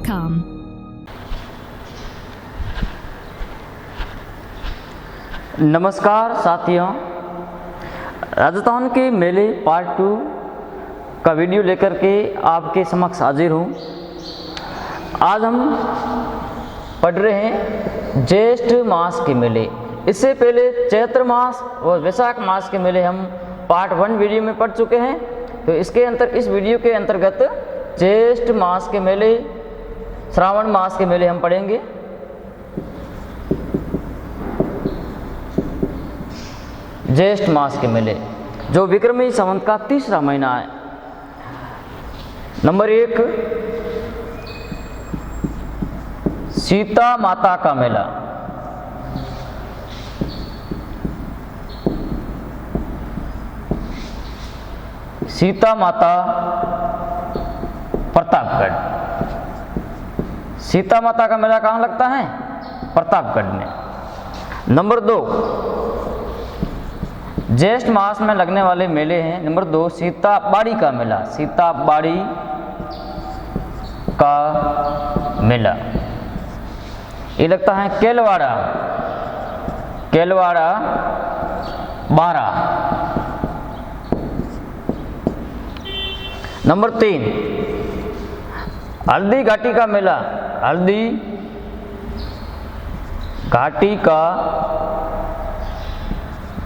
SoundCloud.com। नमस्कार साथियों, राजस्थान के मेले पार्ट 2 का वीडियो लेकर के आपके समक्ष हाजिर हूँ। आज हम पढ़ रहे हैं ज्येष्ठ मास के मेले। इससे पहले चैत्र मास और वैशाख मास के मेले हम पार्ट 1 वीडियो में पढ़ चुके हैं। तो इस वीडियो के अंतर्गत ज्येष्ठ मास के मेले, श्रावण मास के मेले हम पढ़ेंगे। ज्येष्ठ मास के मेले जो विक्रमी संवत का तीसरा महीना है। नंबर 1, सीता माता का मेला। सीता माता प्रतापगढ़। सीता माता का मेला कहाँ लगता है? प्रतापगढ़ में। नंबर 2, ज्येष्ठ मास में लगने वाले मेले हैं। नंबर 2, सीता बाड़ी का मेला। सीता बाड़ी का मेला ये लगता है केलवाड़ा, केलवाड़ा बारा। नंबर 3, हल्दी घाटी का मेला। हल्दी घाटी का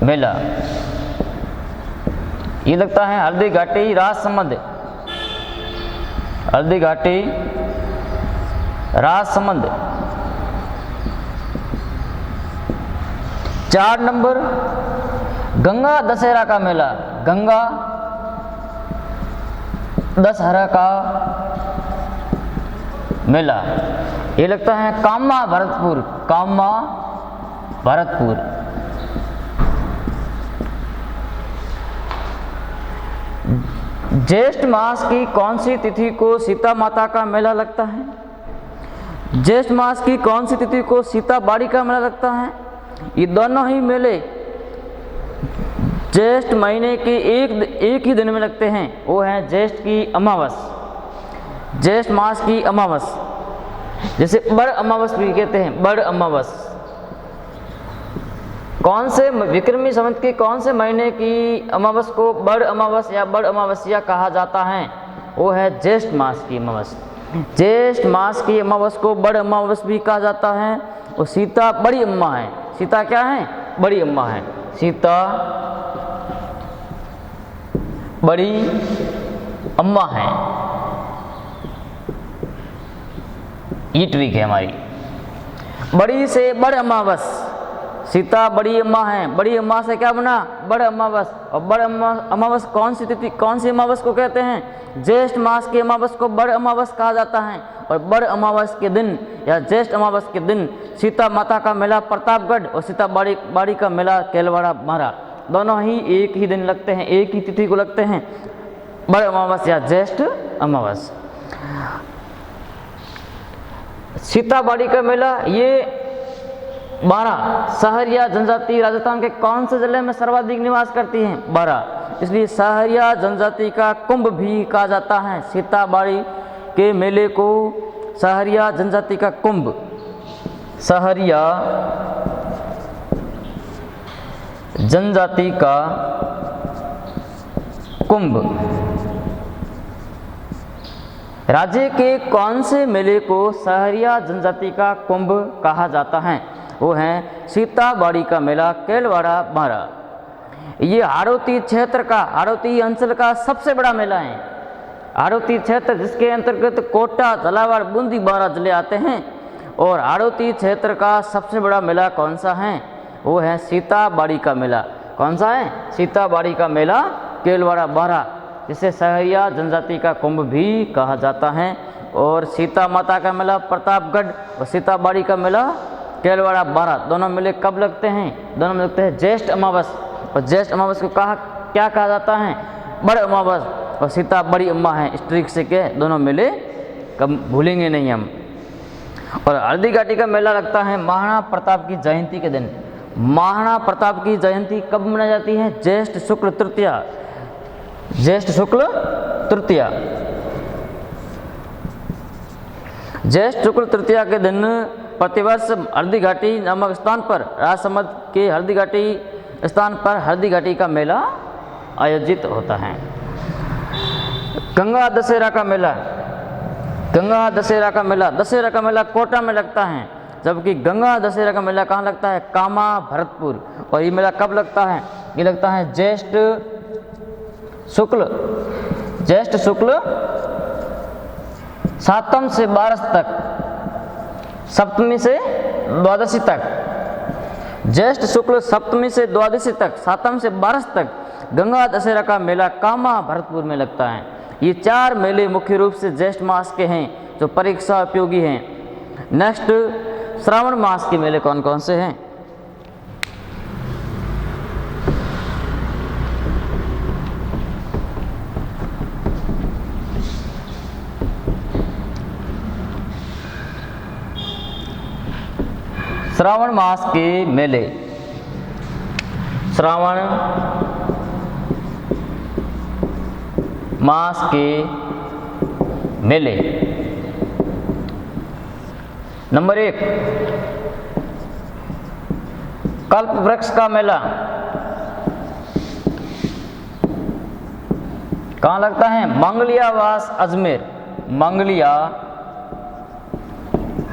मेला ये लगता है हल्दी घाटी राजसमंद। हल्दी घाटी राजसमंद। 4 नंबर, गंगा दशहरा का मेला। गंगा दशहरा का मेला ये लगता है कामा भरतपुर। कामा भरतपुर। ज्येष्ठ मास की कौन सी तिथि को सीता माता का मेला लगता है? ज्येष्ठ मास की कौन सी तिथि को सीता बाड़ी का मेला लगता है? ये दोनों ही मेले ज्येष्ठ महीने के एक ही दिन में लगते हैं। वो है ज्येष्ठ की अमावस, ज्येष्ठ मास की अमावस, जैसे बड़ अमावस भी कहते हैं। बड़ अमावस कौन से विक्रमी संवत के कौन से महीने की अमावस को बड़ अमावस या बड़ अमावस्या कहा जाता है? वो है ज्येष्ठ मास की अमावस। ज्येष्ठ मास की अमावस को बड़ अमावस भी कहा जाता है। और सीता बड़ी अम्मा है। सीता क्या है? बड़ी अम्मा है। सीता बड़ी अम्मा है। ये ट्रिक है हमारी। बड़ी से बड़ अमावस। सीता बड़ी अम्मा है। बड़ी अम्मा से क्या बना? बड़ अमावस। और बड़ अमावस कौन सी तिथि, कौन सी अमावस को कहते हैं? ज्येष्ठ मास की अमावस को बड़ अमावस कहा जाता है। और बड़ अमावस के दिन या ज्येष्ठ अमावस के दिन सीता माता का मेला प्रतापगढ़ और सीता बाड़ी का मेला केलवाड़ा बारा, दोनों ही एक ही दिन लगते हैं, एक ही तिथि को लगते हैं, बड़ अमावस या ज्येष्ठ अमावस। सीता बाड़ी का मेला ये बारा सहरिया जनजाति राजस्थान के कौन से जिले में सर्वाधिक निवास करती हैं? बारा। इसलिए सहरिया जनजाति का कुंभ भी कहा जाता है। सीता बाड़ी के मेले को सहरिया जनजाति का कुंभ, सहरिया जनजाति का कुंभ। राज्य के कौन से मेले को सहरिया जनजाति का कुंभ कहा जाता है? वो है सीता बाड़ी का मेला केलवाड़ा बारा। ये हाड़ौती क्षेत्र का, हाड़ौती अंचल का सबसे बड़ा मेला है। हाड़ौती क्षेत्र जिसके अंतर्गत कोटा, झालावाड़, बूंदी, बारा जिले आते हैं। और हाड़ौती क्षेत्र का सबसे बड़ा मेला कौन सा है? वो है सीता बाड़ी का मेला। कौन सा है? सीता बाड़ी का मेला केलवाड़ा बारा, जिसे सहरिया जनजाति का कुंभ भी कहा जाता है। और सीता माता का मेला प्रतापगढ़ और सीता बाड़ी का मेला केलवाड़ा बारा, दोनों मेले कब लगते हैं? दोनों में लगते हैं ज्येष्ठ अमावस। और ज्येष्ठ अमावस को क्या कहा जाता है? बड़ अमावस। और सीता बड़ी अम्मा है। इस ट्रिक से के दोनों मेले कब भूलेंगे नहीं हम। और हल्दी घाटी का मेला लगता है महाराणा प्रताप की जयंती के दिन। महाराणा प्रताप की जयंती कब मनाई जाती है? ज्येष्ठ शुक्ल तृतीया। ज्येष्ठ शुक्ल तृतीया। ज्येष्ठ शुक्ल तृतीया के दिन प्रतिवर्ष हल्दी घाटी नामक स्थान पर राजसमंद के हल्दी घाटी स्थान पर हल्दी घाटी का मेला आयोजित होता है। गंगा दशहरा का मेला, गंगा दशहरा का मेला, दशहरा का मेला कोटा में लगता है, जबकि गंगा दशहरा का मेला कहाँ लगता है? कामा भरतपुर। और ये मेला कब लगता है? ये लगता है ज्येष्ठ शुक्ल सातम से 12 तक, सप्तमी से द्वादशी तक, ज्येष्ठ शुक्ल सप्तमी से द्वादशी तक, सातम से 12 तक गंगा दशहरा का मेला कामा भरतपुर में लगता है। ये 4 मेले मुख्य रूप से ज्येष्ठ मास के हैं जो परीक्षा उपयोगी हैं। नेक्स्ट, श्रावण मास के मेले कौन कौन से हैं? श्रावण मास के मेले, श्रावण मास के मेले। नंबर 1, कल्प वृक्ष का मेला कहाँ लगता है? मंगलियावास अजमेर,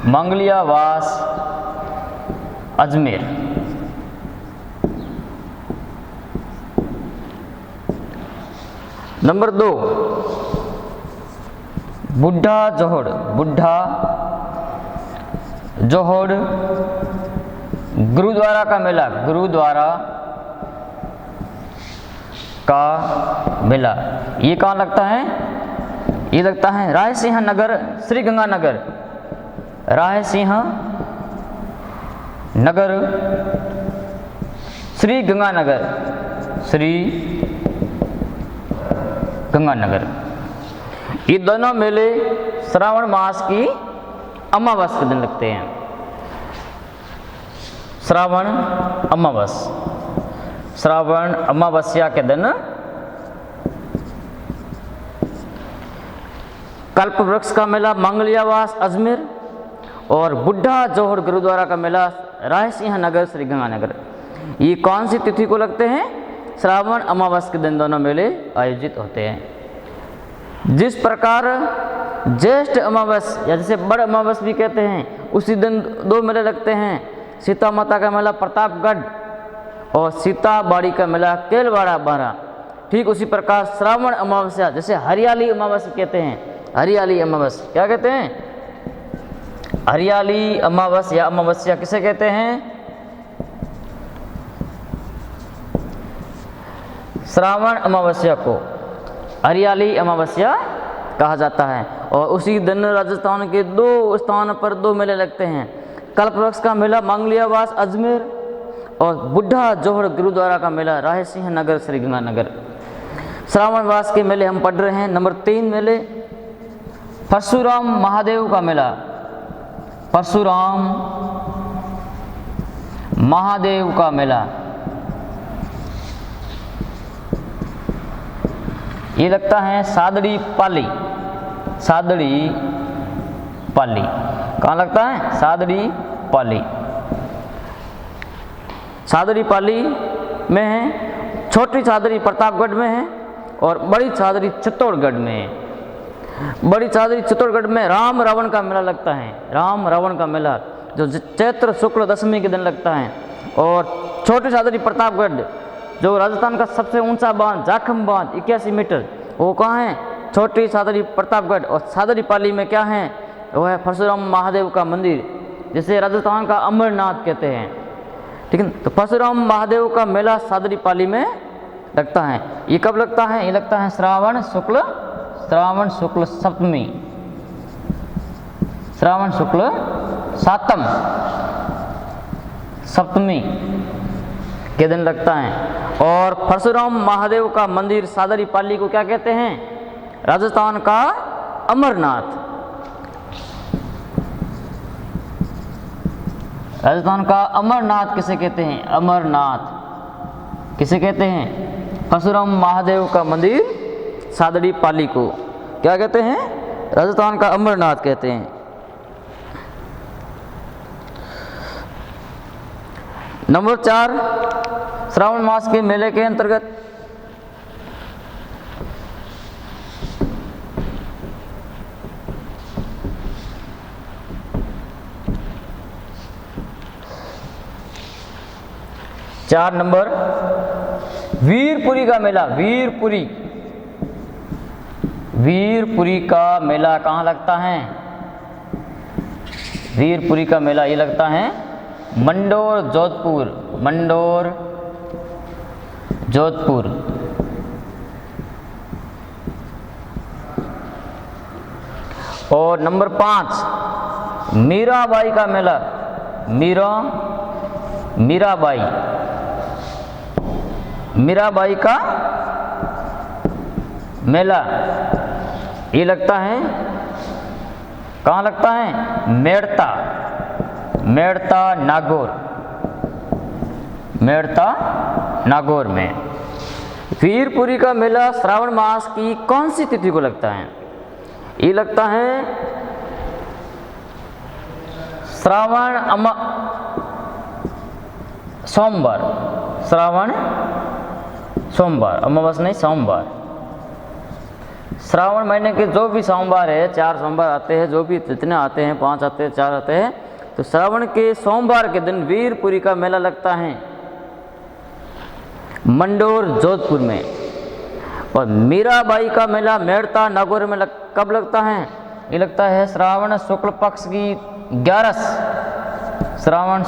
मंगलियावास अजमेर। नंबर 2, बुढ़ा जोहड़ गुरुद्वारा का मेला, गुरुद्वारा का मेला। ये कहाँ लगता है? ये लगता है रायसिंह नगर, श्री गंगानगर, रायसिंह नगर, श्री गंगानगर। ये दोनों मेले श्रावण मास की अमावस के दिन लगते हैं। श्रावण अमावस्या के दिन कल्प वृक्ष का मेला मंगलियावास अजमेर और बुढ़ा जोहड़ गुरुद्वारा का मेला रायसिंह नगर, श्री गंगानगर। ये कौन सी तिथि को लगते हैं? श्रावण अमावस के दिन दोनों मेले आयोजित होते हैं। जिस प्रकार ज्येष्ठ अमावस या जिसे बड़ अमावस भी कहते हैं, उसी दिन 2 मेले लगते हैं, सीता माता का मेला प्रतापगढ़ और सीताबाड़ी का मेला केलवाड़ा बारा। ठीक उसी प्रकार श्रावण अमावस्या, जैसे हरियाली अमावस कहते हैं, हरियाली अमावस क्या कहते हैं? हरियाली अमावस या अमावस्या किसे कहते हैं? श्रावण अमावस्या को हरियाली अमावस्या कहा जाता है। और उसी दिन राजस्थान के 2 स्थानों पर 2 मेले लगते हैं। कल्पवृक्ष का मेला मंगलियावास अजमेर और बुढ़ा जोहड़ गुरुद्वारा का मेला रायसिंह नगर, श्री गंगानगर। श्रावण मास के मेले हम पढ़ रहे हैं। नंबर 3 मेले, परशुराम महादेव का मेला, परशुराम महादेव का मेला। ये लगता है सादड़ी पाली, कहाँ लगता है? सादड़ी पाली में है। छोटी सादड़ी प्रतापगढ़ में है और बड़ी सादड़ी चित्तौड़गढ़ में है। बड़ी सादड़ी चित्तौड़गढ़ में राम रावण का मेला लगता है, राम रावण का मेला जो चैत्र शुक्ल दशमी के दिन लगता है। और छोटी सादड़ी प्रतापगढ़ जो राजस्थान का सबसे ऊंचा बांध जाखम बांध 81 मीटर, वो कहाँ है? छोटी सादड़ी प्रतापगढ़। और सादड़ी पाली में क्या है? वो है परशुराम महादेव का मंदिर, जिसे राजस्थान का अमरनाथ कहते हैं। ठीक है, तो परशुराम महादेव का मेला सादड़ी पाली में लगता है। ये कब लगता है? ये लगता है श्रावण शुक्ल सप्तमी, श्रावण शुक्ल सातम सप्तमी के दिन लगता है। और परशुराम महादेव का मंदिर सादड़ी पाली को क्या कहते हैं? राजस्थान का अमरनाथ। राजस्थान का अमरनाथ किसे कहते हैं? अमरनाथ किसे कहते हैं? परशुराम महादेव का मंदिर सादड़ी पाली को क्या कहते हैं? राजस्थान का अमरनाथ कहते हैं। नंबर 4, श्रावण मास के मेले के अंतर्गत चार नंबर, वीरपुरी का मेला। वीरपुरी का मेला कहाँ लगता है? वीरपुरी का मेला ये लगता है मंडोर, जोधपुर। और नंबर 5, मीराबाई का मेला। मीराबाई का मेला ये लगता है, कहाँ लगता है? मेड़ता नागौर में। वीरपुरी का मेला श्रावण मास की कौन सी तिथि को लगता है? ये लगता है सोमवार, अमावस नहीं, सोमवार। श्रावण महीने के जो भी सोमवार है, 4 सोमवार आते हैं, जो भी जितने आते हैं, 5 आते हैं, 4 आते हैं, तो श्रावण के सोमवार के दिन वीरपुरी का मेला लगता है मंडोर, जोधपुर में। और मीराबाई का मेला मेड़ता नागौर में कब लगता है? ये लगता है श्रावण शुक्ल पक्ष की 11, श्रावण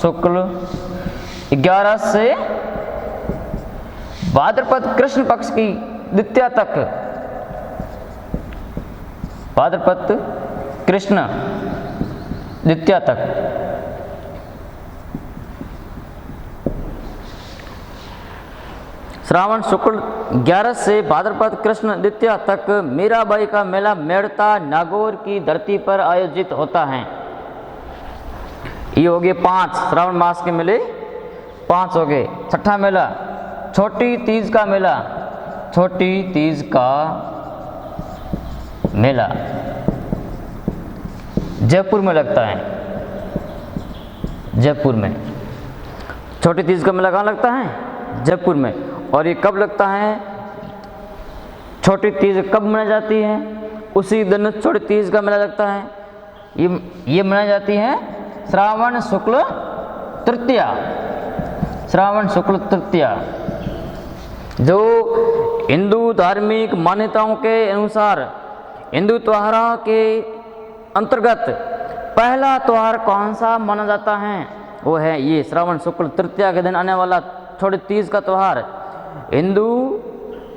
शुक्ल 11 से भाद्रपद कृष्ण पक्ष की द्वितीया तक, भाद्रपद कृष्ण द्वितीया तक। श्रावण शुक्ल 11 से भाद्रपद कृष्ण द्वितीया तक मीराबाई का मेला मेड़ता नागौर की धरती पर आयोजित होता है। ये हो गए 5 श्रावण मास के मेले, 5 हो गए। छठा मेला छोटी तीज का मेला। छोटी तीज का मेला जयपुर में लगता है, जयपुर में। छोटी तीज का मेला कहाँ लगता है? जयपुर में। और ये कब लगता है? छोटी तीज कब मनाई जाती है? उसी दिन छोटी तीज का मेला लगता है। ये मनाई जाती है श्रावण शुक्ल तृतीया, श्रावण शुक्ल तृतीया। जो हिंदू धार्मिक मान्यताओं के अनुसार हिंदू त्योहारों के अंतर्गत पहला त्योहार कौन सा माना जाता है? वो है ये श्रावण शुक्ल तृतीया के दिन आने वाला छोटी तीज का त्यौहार। हिंदू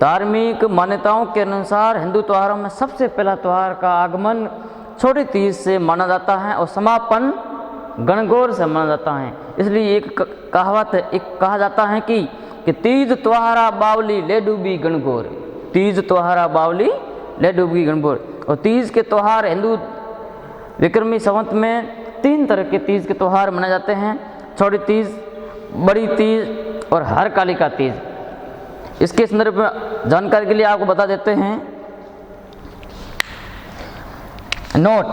धार्मिक मान्यताओं के अनुसार हिंदू त्योहारों में सबसे पहला त्यौहार का आगमन छोटी तीज से माना जाता है और समापन गणगौर से माना जाता है। इसलिए एक कहावत, एक कहा जाता है कि तीज त्योहारा बावली ले डूबी गणगौर, तीज त्योहारा बावली ले डूबी गणगौर। और तीज के त्यौहार हिंदू विक्रमी संवत में 3 तरह के तीज के त्यौहार मनाए जाते हैं: छोटी तीज, बड़ी तीज और हरतालिका तीज। इसके संदर्भ में जानकारी के लिए आपको बता देते हैं। नोट,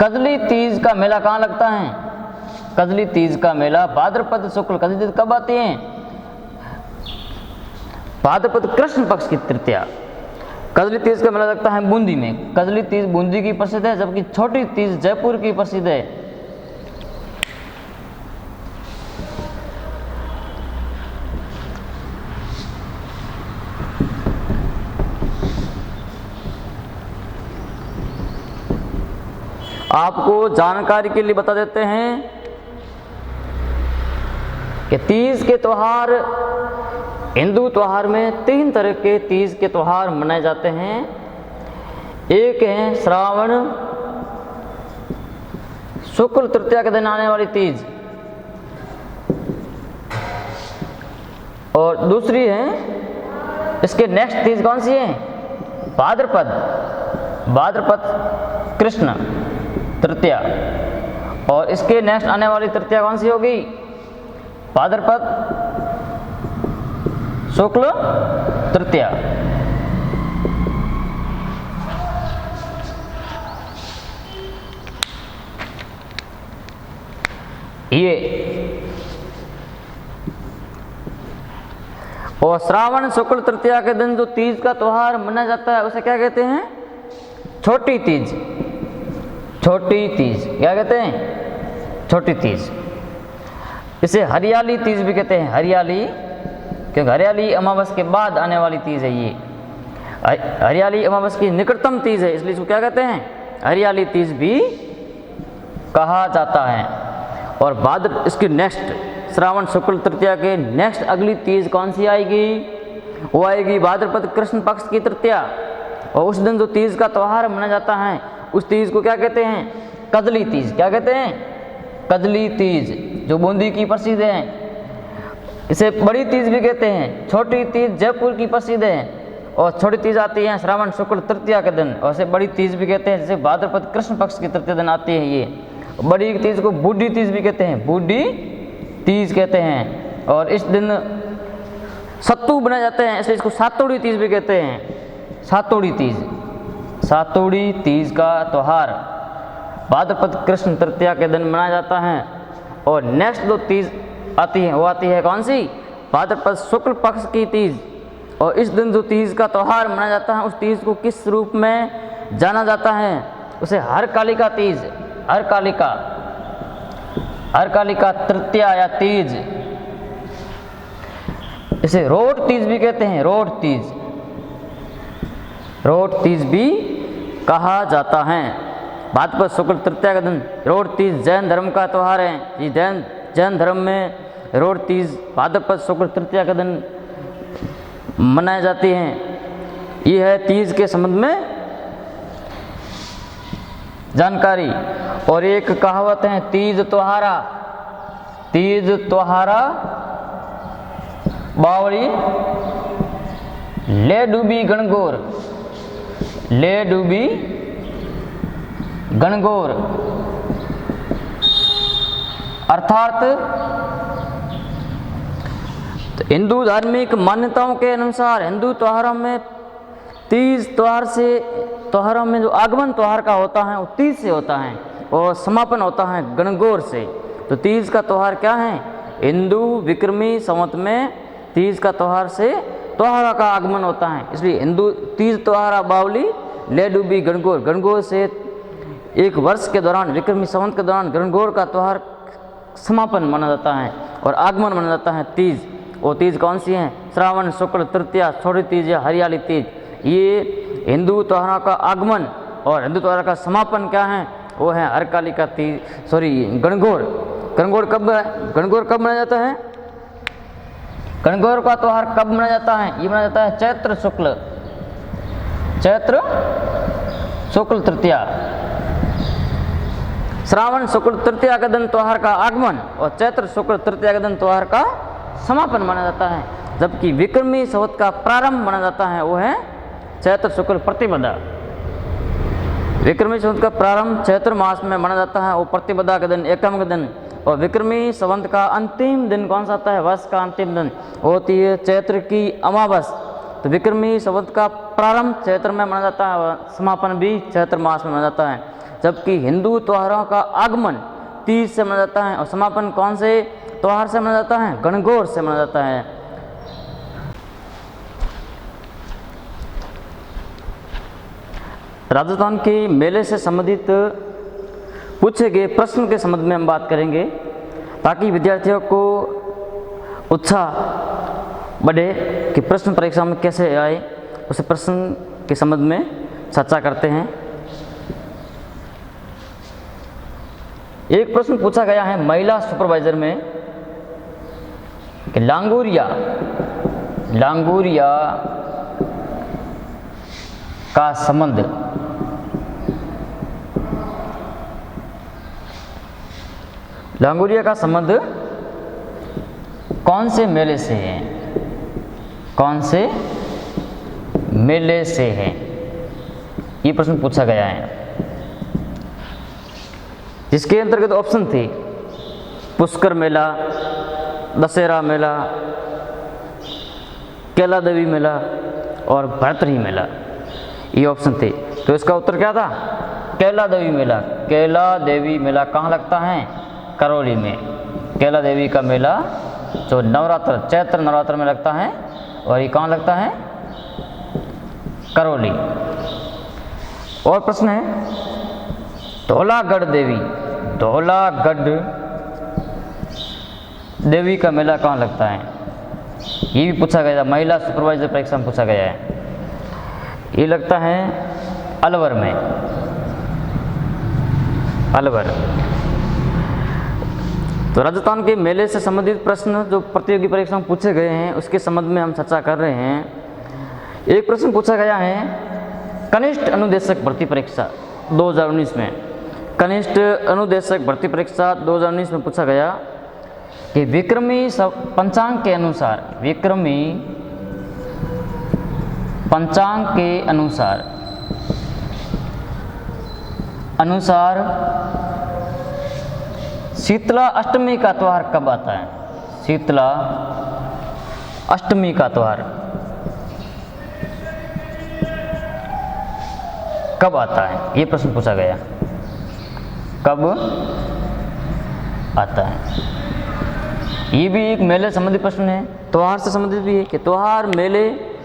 कजली तीज का मेला कहाँ लगता है? कजली तीज का मेला भाद्रपद शुक्ल, कजली तीज कब आती है? भाद्रपद कृष्ण पक्ष की तृतीया। कजली तीज का मेला लगता है बूंदी में। कजली तीज बूंदी की प्रसिद्ध है, जबकि छोटी तीज जयपुर की प्रसिद्ध है। आपको जानकारी के लिए बता देते हैं कि तीज के त्यौहार, हिंदू त्यौहार में 3 तरह के तीज के त्यौहार मनाए जाते हैं। एक है श्रावण शुक्ल तृतीया के दिन आने वाली तीज, और दूसरी है इसके नेक्स्ट तीज कौन सी है? भाद्रपद कृष्ण तृतीया। और इसके नेक्स्ट आने वाली तृतीया कौन सी होगी? भाद्रपद शुक्ल तृतीया। ये। और श्रावण शुक्ल तृतीया के दिन जो तीज का त्योहार मनाया जाता है उसे क्या कहते हैं? छोटी तीज। छोटी तीज क्या कहते हैं? छोटी तीज। इसे हरियाली तीज भी कहते हैं। हरियाली, क्योंकि हरियाली अमावस के बाद आने वाली तीज है ये। हरियाली अमावस की निकटतम तीज है, इसलिए इसको क्या कहते हैं? हरियाली तीज भी कहा जाता है। और भाद्र इसकी नेक्स्ट श्रावण शुक्ल तृतीया के नेक्स्ट अगली तीज कौन सी आएगी? वो आएगी भाद्रपद कृष्ण पक्ष की तृतीया। और उस दिन जो तीज का त्यौहार मनाया जाता है उस तीज को क्या कहते हैं? कजली तीज। क्या कहते हैं? कजली तीज, जो बूंदी की प्रसिद्ध है। इसे बड़ी तीज भी कहते हैं। छोटी तीज जयपुर की प्रसिद्ध है। और छोटी तीज आती है श्रावण शुक्ल तृतीया के दिन, और इसे बड़ी तीज भी कहते हैं, जैसे भाद्रपद कृष्ण पक्ष की तृतीया दिन आती है ये। बड़ी तीज को बूढ़ी तीज भी कहते हैं। बूढ़ी तीज कहते हैं। और इस दिन सत्तू बनाए जाते हैं, इसलिए इसको सातोड़ी तीज भी कहते हैं। सातोड़ी तीज। सातोड़ी तीज का त्यौहार भाद्रपद कृष्ण तृतीया के दिन मनाया जाता है। और नेक्स्ट जो तीज आती है वो आती है कौन सी? भाद्रपद शुक्ल पक्ष की तीज। और इस दिन जो तीज का त्यौहार मनाया जाता है उस तीज को किस रूप में जाना जाता है? उसे हरकालिका तीज। हरकालिका, हरकालिका तृतीया या तीज। इसे रोट तीज भी कहते हैं। रोट तीज, रोट तीज भी कहा जाता है। भाद्रपद शुक्ल तृतीया का दिन रोट तीज जैन धर्म का त्यौहार है। ये जैन धर्म में रोट तीज भाद्रपद शुक्ल तृतीया का दिन मनाई जाती हैं। ये है तीज के संबंध में जानकारी। और एक कहावत है तीज त्योहारा। तीज त्योहारा बावली ले डूबी गणगौर। ले डूबी गणगौर अर्थात तो हिंदू धार्मिक मान्यताओं के अनुसार हिंदू त्योहारों में तीज त्योहारों में जो आगमन त्योहार का होता है वो तीज से होता है और समापन होता है गणगौर से। तो तीज का त्यौहार क्या है? हिंदू विक्रमी संवत में तीज का त्यौहार से त्योहार का आगमन होता है, इसलिए हिंदू तीज त्योहार बावली ले डूबी गणगौर। गणगौर से एक वर्ष के दौरान विक्रमी संवत के दौरान गणगौर का त्यौहार समापन माना जाता है और आगमन माना जाता है तीज। वो तीज कौन सी है? श्रावण शुक्ल तृतीया, छोटी तीज या हरियाली तीज। ये हिंदू त्योहारों का आगमन और हिंदू त्योहार का समापन क्या है? वो है हरकालिका तीज, गणगौर। गणगौर कब मनाया जाता है? गणगौर का त्यौहार कब मनाया जाता है? ये मनाया जाता है चैत्र शुक्ल तृतीया। श्रावण शुक्ल तृतीया के दिन त्यौहार का आगमन और चैत्र शुक्ल तृतीया के दिन त्यौहार का समापन माना जाता है। जबकि विक्रमी संवत का प्रारंभ माना जाता है वो है चैत्र शुक्ल प्रतिपदा। विक्रमी संवत का प्रारंभ चैत्र मास में माना जाता है, वो प्रतिपदा के दिन, एकम के दिन। और विक्रमी संवत का अंतिम दिन कौन सा आता है? वर्ष का अंतिम दिन होती है चैत्र की अमावस। तो विक्रमी संवत का प्रारंभ चैत्र में माना जाता है और समापन भी चैत्र मास में माना जाता है। जबकि हिंदू त्योहारों का आगमन तीज से मनाया जाता है और समापन कौन से त्योहार से मनाया जाता है? गणगौर से मनाया जाता है। राजस्थान के मेले से संबंधित पूछे गए प्रश्न के संबंध में हम बात करेंगे ताकि विद्यार्थियों को उत्साह बढ़े कि प्रश्न परीक्षा में कैसे आए, उस प्रश्न के संबंध में चर्चा करते हैं। एक प्रश्न पूछा गया है महिला सुपरवाइजर में कि लांगुरिया का संबंध कौन से मेले से है? कौन से मेले से है? ये प्रश्न पूछा गया है, जिसके अंतर्गत ऑप्शन थे पुष्कर मेला, दशहरा मेला, कैला देवी मेला और भरतरी मेला। ये ऑप्शन थे। तो इसका उत्तर क्या था? कैला देवी मेला। कैला देवी मेला कहाँ लगता है? करौली में। कैला देवी का मेला जो नवरात्र चैत्र नवरात्र में लगता है, और ये कहाँ लगता है? करौली। और प्रश्न है धौलागढ़ देवी, धौलागढ़ देवी का मेला कहाँ लगता है? ये भी पूछा गया था, महिला सुपरवाइजर परीक्षा में पूछा गया है। ये लगता है अलवर में, अलवर। तो राजस्थान के मेले से संबंधित प्रश्न जो प्रतियोगी परीक्षा में पूछे गए हैं उसके संबंध में हम चर्चा कर रहे हैं। एक प्रश्न पूछा गया है कनिष्ठ अनुदेशक भर्ती परीक्षा 2019 में, कनिष्ठ अनुदेशक भर्ती परीक्षा 2019 में पूछा गया कि विक्रमी पंचांग के अनुसार, विक्रमी पंचांग के अनुसार शीतला अष्टमी का त्यौहार कब आता है? शीतला अष्टमी का त्यौहार कब आता है? ये प्रश्न पूछा गया, कब आता है? ये भी एक मेले संबंधी प्रश्न है, त्यौहार से संबंधित भी है कि त्यौहार मेले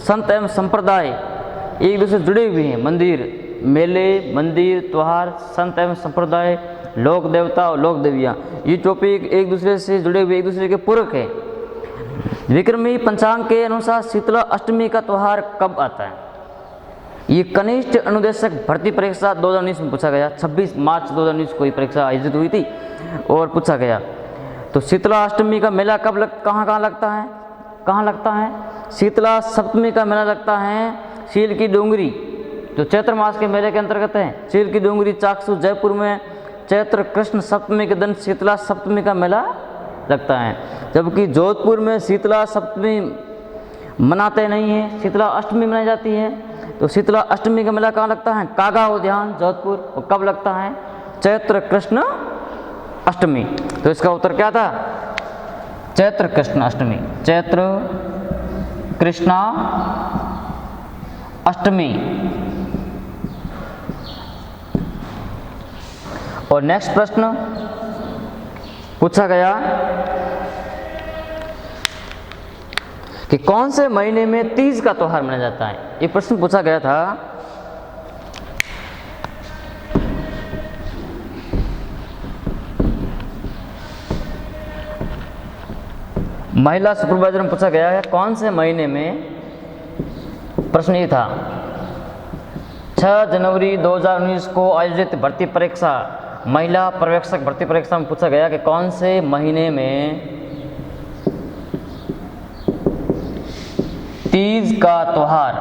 संत एवं संप्रदाय एक दूसरे से जुड़े हुए हैं। मंदिर, मेले, मंदिर, त्यौहार, संत एवं संप्रदाय, लोक देवता और लोक देवियाँ, ये टॉपिक एक दूसरे से जुड़े हुए, एक दूसरे के पूरक है। विक्रमी पंचांग के अनुसार शीतला अष्टमी का त्यौहार कब आता है? ये कनिष्ठ अनुदेशक भर्ती परीक्षा 2019 में पूछा गया। 26 मार्च 2019 को ये परीक्षा आयोजित हुई थी और पूछा गया। तो शीतला अष्टमी का मेला कब कहाँ लगता है? कहाँ लगता है? शीतला सप्तमी का मेला लगता है सील की डोंगरी, जो चैत्र मास के मेले के अंतर्गत है। सील की डोंगरी चाकसू जयपुर में चैत्र कृष्ण सप्तमी के दिन शीतला सप्तमी का मेला लगता है, जबकि जोधपुर में शीतला सप्तमी मनाते नहीं हैं, शीतला अष्टमी मनाई जाती है। तो शीतला अष्टमी का मेला कहाँ लगता है? कागा उद्यान जोधपुर। और कब लगता है? चैत्र कृष्ण अष्टमी। तो इसका उत्तर क्या था? चैत्र कृष्ण अष्टमी, चैत्र कृष्णा अष्टमी। और नेक्स्ट प्रश्न पूछा गया कि कौन से महीने में तीज का त्यौहार मनाया जाता है? ये प्रश्न पूछा गया था। महिला सुपरवाइजर में पूछा गया है कौन से महीने में, प्रश्न ये था 6 जनवरी 2019 को आयोजित भर्ती परीक्षा महिला पर्यवेक्षक भर्ती परीक्षा में पूछा गया कि कौन से महीने में तीज का त्यौहार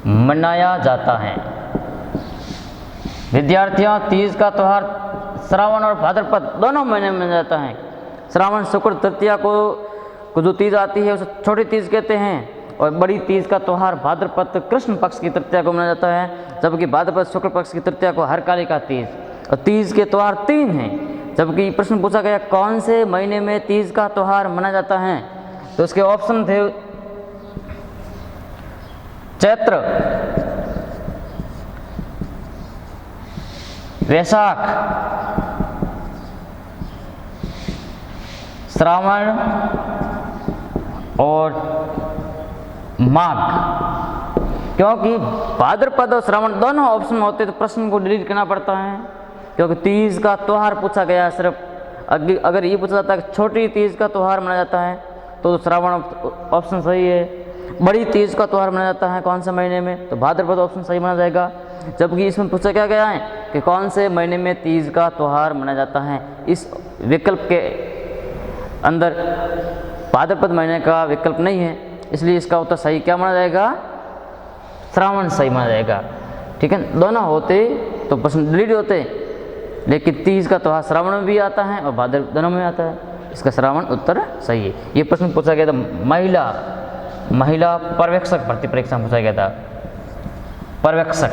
मनाया जाता है। विद्यार्थियों, तीज का त्यौहार श्रावण और भाद्रपद दोनों महीने में मनाया जाता है। श्रावण शुक्ल तृतीया को जो तीज आती है उसे छोटी तीज कहते हैं, और बड़ी तीज का त्यौहार भाद्रपद कृष्ण पक्ष की तृतीया को मनाया जाता है, जबकि भाद्रपद शुक्ल पक्ष की तृतीया को हरतालिका तीज। और तीज के त्यौहार 3 हैं, जबकि प्रश्न पूछा गया कौन से महीने में तीज का त्यौहार मनाया जाता है। तो उसके ऑप्शन थे चैत्र, वैशाख, श्रावण और माघ। क्योंकि भाद्रपद और श्रावण दोनों ऑप्शन में होते तो प्रश्न को डिलीट करना पड़ता है, क्योंकि तीज का त्यौहार पूछा गया सिर्फ। अगर ये पूछा जाता है कि छोटी तीज का त्यौहार मनाया जाता है तो श्रावण ऑप्शन सही है। बड़ी तीज का त्यौहार मनाया जाता है कौन से महीने में, तो भाद्रपद ऑप्शन सही माना जाएगा। जबकि इसमें पूछा क्या गया है कि कौन से महीने में तीज का त्यौहार मनाया जाता है। इस विकल्प के अंदर भाद्रपद महीने का विकल्प नहीं है, इसलिए इसका उत्तर सही क्या माना जाएगा? श्रावण सही माना जाएगा। ठीक है, दोनों होते तो प्रश्न डिलीट होते, लेकिन तीज का त्यौहार श्रावण में भी आता है और भाद्रपद दोनों में आता है, इसका श्रावण उत्तर सही है। ये प्रश्न पूछा गया था महिला पर्यवेक्षक भर्ती परीक्षा में पूछा गया था। पर्यवेक्षक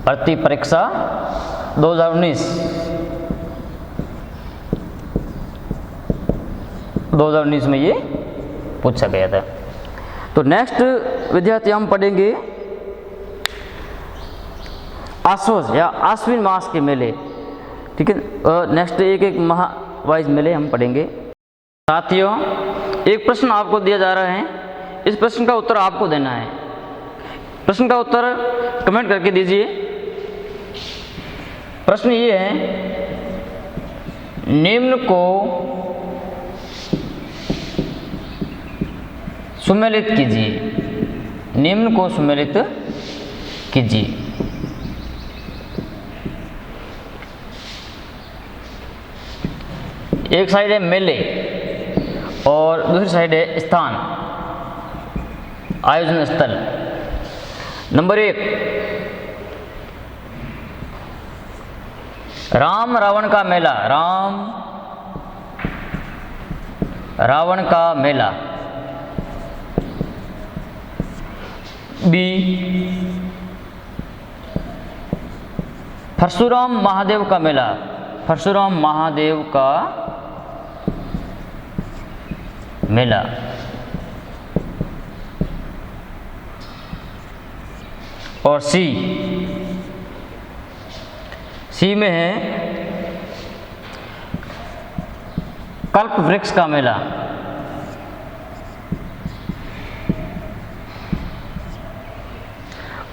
भर्ती परीक्षा 2019 में ये पूछा गया था। तो नेक्स्ट विद्यार्थी हम पढ़ेंगे आश्वज या आश्विन मास के मेले, ठीक है। नेक्स्ट एक एक माह वाइज मेले हम पढ़ेंगे। साथियों, एक प्रश्न आपको दिया जा रहा है, इस प्रश्न का उत्तर आपको देना है। प्रश्न का उत्तर कमेंट करके दीजिए। प्रश्न ये है, निम्न को सुमेलित कीजिए, निम्न को सुमेलित कीजिए। एक साइड है मेले और दूसरी साइड है स्थान, आयोजन स्थल। नंबर 1, राम रावण का मेला, राम रावण का मेला। बी, परशुराम महादेव का मेला, परशुराम महादेव का मेला। और सी में है कल्प वृक्ष का मेला।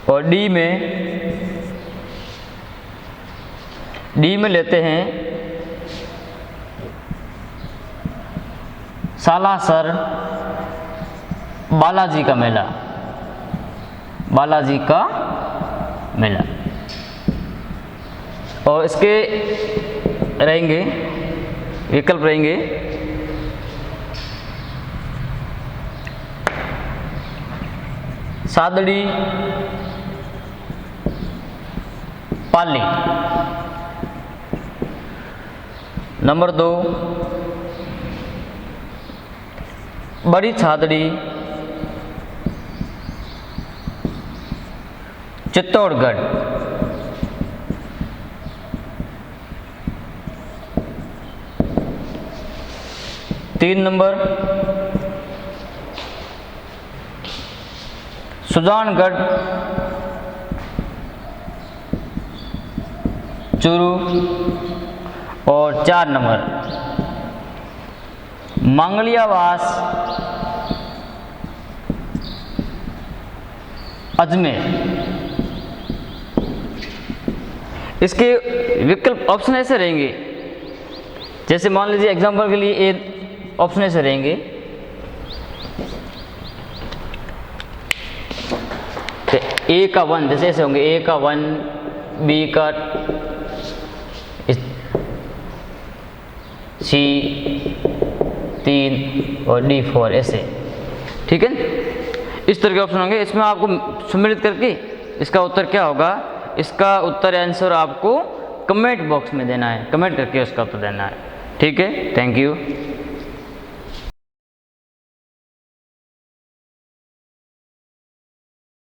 और डी में लेते हैं सालासर बालाजी का मेला, बालाजी का मेला। और इसके रहेंगे विकल्प रहेंगे सादड़ी, पाली। नंबर 2, बड़ी छादड़ी, चित्तौड़गढ़। 3 नंबर, सुजानगढ़, चूरू। और 4 नंबर, मंगलियावास, अजमेर। इसके विकल्प ऑप्शन ऐसे रहेंगे, जैसे मान लीजिए एग्जाम्पल के लिए ए ऑप्शन ऐसे रहेंगे, ए का 1 जैसे ऐसे होंगे, ए का 1, बी का सी 3 और डी 4 ऐसे, ठीक है। इस तरह के ऑप्शन होंगे। इसमें आपको सम्मिलित करके इसका उत्तर क्या होगा, इसका उत्तर आंसर आपको कमेंट बॉक्स में देना है, कमेंट करके उसका उत्तर देना है, ठीक है। Thank you.